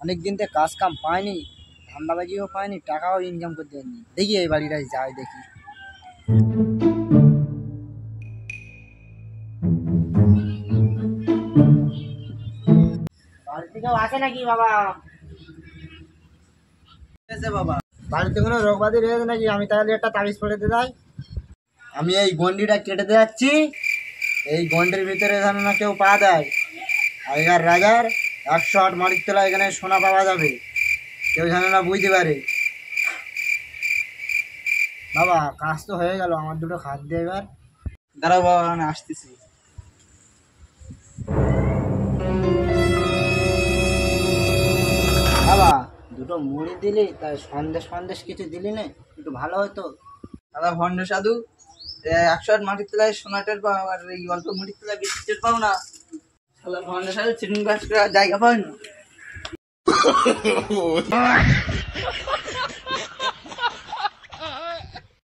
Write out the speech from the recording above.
অনেক দিন থেকে কাজ কাম পাইনি, ধান্দাবাজিও পাইনি, টাকাও ইনকাম করতে পারিনি। দেখি এই বাড়িটা যাই দেখি। বাড়িতে কেউ আছে নাকি বাবা? বাবা বাড়িতে কোনো রোগবাদী রয়েছে নাকি? আমি তাহলে একটা তাবিজ পড়ে দিতে যাই। আমি এই গন্ডিটা কেটে যাচ্ছি, এই গন্ডির ভিতরে যেন না কেউ পা দেয়। আগেকার রাজার 108 মাটির তলা এখানে সোনা পাওয়া যাবে, কেউ যেন না বুঝতে পারে। বাবা কাজ তো হয়ে গেল, আমার দুটো খাদ দিয়ে এবার। দাঁড়াও বাবা, আমি আসতেছি। বাবা দুটো মুড়ি দিলি, তাই সন্দেশ ফন্দেশ কিছু দিলি না, একটু ভালো হতো। দাদা ভণ্ড সাধু, 108 মাটির তলায় সোনাটের পাও, আর এই অল্প মুটির তলায় বিস্কুটের পাও না। শালা ভণ্ড সাধু চিটিং বাস করার জায়গা পাও না।